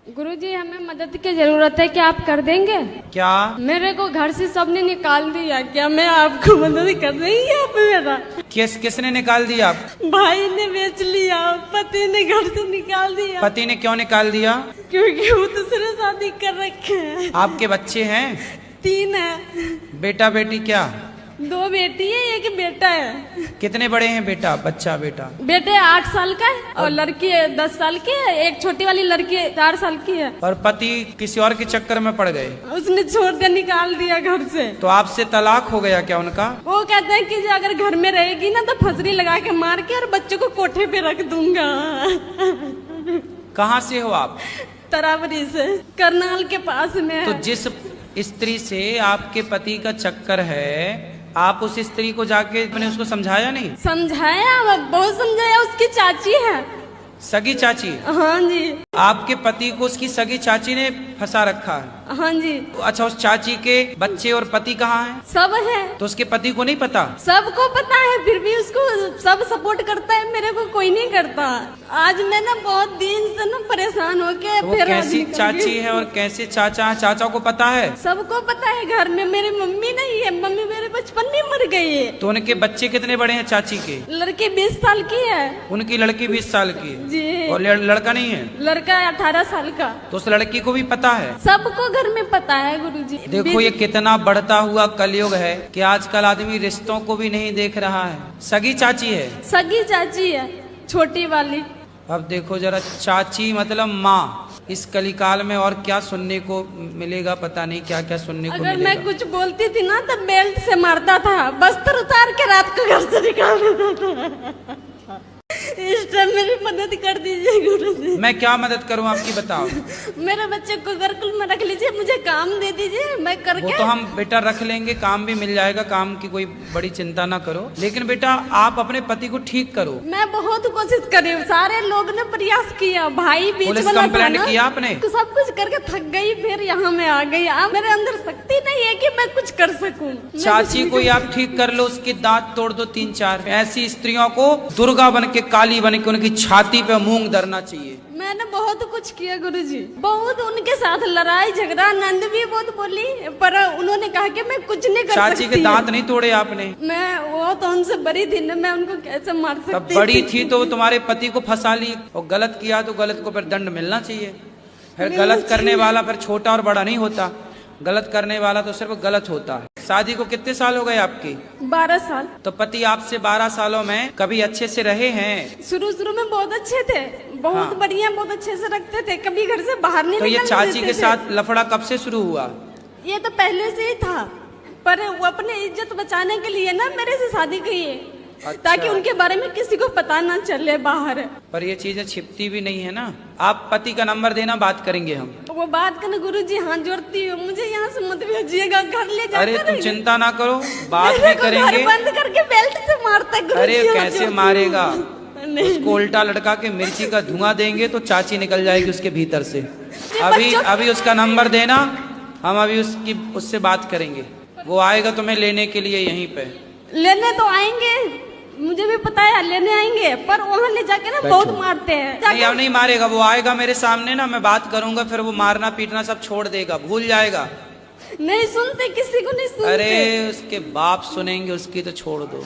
गुरुजी, हमें मदद की जरूरत है, क्या आप कर देंगे? क्या? मेरे को घर से सबने निकाल दिया, क्या मैं आपको मदद कर देंगे? आप मेरा किसने निकाल दिया? आप? भाई ने बेच लिया, पति ने घर से निकाल दिया। पति ने क्यों निकाल दिया? क्योंकि वो दूसरे शादी कर रखे हैं। आपके बच्चे हैं? 3 है। बेटा बेटी क्या? 2 बेटी है, 1 बेटा है। कितने बड़े हैं बेटा? बेटा बेटे 8 साल का है और लड़की 10 साल की है। एक छोटी वाली लड़की 4 साल की है। और पति किसी और के चक्कर में पड़ गए? उसने छोड़ के निकाल दिया घर से। तो आपसे तलाक हो गया क्या उनका? वो कहते हैं कि अगर घर में रहेगी ना तो फसरी लगा के मार के और बच्चों को कोठे पे रख दूंगा। कहाँ से हो आप? तरावरी से, करनाल के पास में है। तो जिस स्त्री से आपके पति का चक्कर है, आप उस स्त्री को जाके मैंने उसको समझाया नहीं? समझाया, बहुत समझाया। उसकी चाची है। सगी चाची? हाँ जी। आपके पति को उसकी सगी चाची ने फंसा रखा है? हाँ जी। अच्छा, उस चाची के बच्चे और पति कहाँ हैं? सब है। तो उसके पति को नहीं पता? सबको पता है, फिर भी उसको सब सपोर्ट करता है, मेरे को कोई नहीं करता। आज मैं ना बहुत दिन से ना परेशान होके तो वो कैसी चाची है और कैसे चाचा है? चाचा को पता है? सबको पता है। घर में मेरी मम्मी नहीं है, मम्मी मेरे बचपन में मर गई है। तो उनके बच्चे कितने बड़े हैं चाची के? लड़की 20 साल की है। उनकी लड़की 20 साल की है जी। और लड़का नहीं है? लड़का 18 साल का। तो उस लड़की को भी पता है? सबको घर में पता है गुरुजी। देखो ये कितना बढ़ता हुआ कलयुग है कि आजकल आदमी रिश्तों को भी नहीं देख रहा है। सगी चाची है? सगी चाची है, छोटी वाली। अब देखो जरा, चाची मतलब माँ। इस कलिकाल में और क्या सुनने को मिलेगा, पता नहीं क्या क्या सुनने को अगर मिलेगा। मैं कुछ बोलती थी ना तो बेल्ट से मारता था, बस्तर उतार के रात को घर से निकाल देता था। इस टाइम मेरी मदद कर दीजिए गुरुजी। मैं क्या मदद करूं आपकी, बताओ। मेरे बच्चे को गुरुकुल में रख लीजिए, मुझे काम दे दीजिए, मैं करके। वो तो हम बेटा रख लेंगे, काम भी मिल जाएगा, काम की कोई बड़ी चिंता ना करो। लेकिन बेटा आप अपने पति को ठीक करो। मैं बहुत कोशिश करी, सारे लोग ने प्रयास किया। भाई बीच पुलिस वाला कंप्लेंट किया आपने? सब कुछ करके थक गई, फिर यहाँ मैं आ गई। अब मेरे अंदर शक्ति नहीं है कि मैं कुछ कर सकूं। चाची को आप ठीक कर लो, उसके दांत तोड़ दो 3-4। ऐसी स्त्रियों को दुर्गा बन के, काली बन के उनकी छाती पे मूंग धरना चाहिए। मैंने बहुत कुछ किया गुरुजी, बहुत उनके साथ लड़ाई झगड़ा, नंद भी बहुत बोली, पर उन्होंने कहा कि मैं कुछ नहीं कर सकती। चाची के दांत नहीं तोड़े आपने? मैं वो तो उनसे बड़ी थी ना, मैं उनको कैसे मार सकती थी? बड़ी थी तो तुम्हारे पति को फंसा ली, और गलत किया तो गलत को फिर दंड मिलना चाहिए। फिर गलत करने वाला फिर छोटा और बड़ा नहीं होता, गलत करने वाला तो सिर्फ गलत होता है। शादी को कितने साल हो गए आपकी? 12 साल। तो पति आपसे 12 सालों में कभी अच्छे से रहे हैं? शुरू में बहुत अच्छे थे, बहुत हाँ। बढ़िया, बहुत अच्छे से रखते थे, कभी घर से बाहर नहीं तो ये निकलने चाची देते के थे। साथ लफड़ा कब से शुरू हुआ? ये तो पहले से ही था, पर वो अपने इज्जत बचाने के लिए ना मेरे से शादी की है। अच्छा। ताकि उनके बारे में किसी को पता ना चले बाहर। पर ये चीजें छिपती भी नहीं है ना। आप पति का नंबर देना, बात करेंगे हम। वो बात करना गुरुजी, हाथ जोड़ती हूँ, मुझे यहाँ से मत भेजिएगा, घर ले जाकर। अरे तुम चिंता ना करो, बात भी करेंगे। बंद करके बेल्ट से मारता गुरुजी। अरे कैसे मारेगा? उसको उल्टा लटका के मिर्ची का धुआं देंगे तो चाची निकल जाएगी उसके भीतर से। अभी उसका नंबर देना, हम अभी उससे बात करेंगे। वो आएगा तुम्हें लेने के लिए, यहीं पे लेने तो आएंगे, मुझे भी पता है लेने आएंगे, पर वहाँ ले जाके ना बहुत मारते हैं। नहीं, अब नहीं मारेगा। वो आएगा मेरे सामने ना, मैं बात करूंगा, फिर वो मारना पीटना सब छोड़ देगा, भूल जाएगा। नहीं सुनते, किसी को नहीं सुनते। अरे उसके बाप सुनेंगे, उसकी तो छोड़ दो।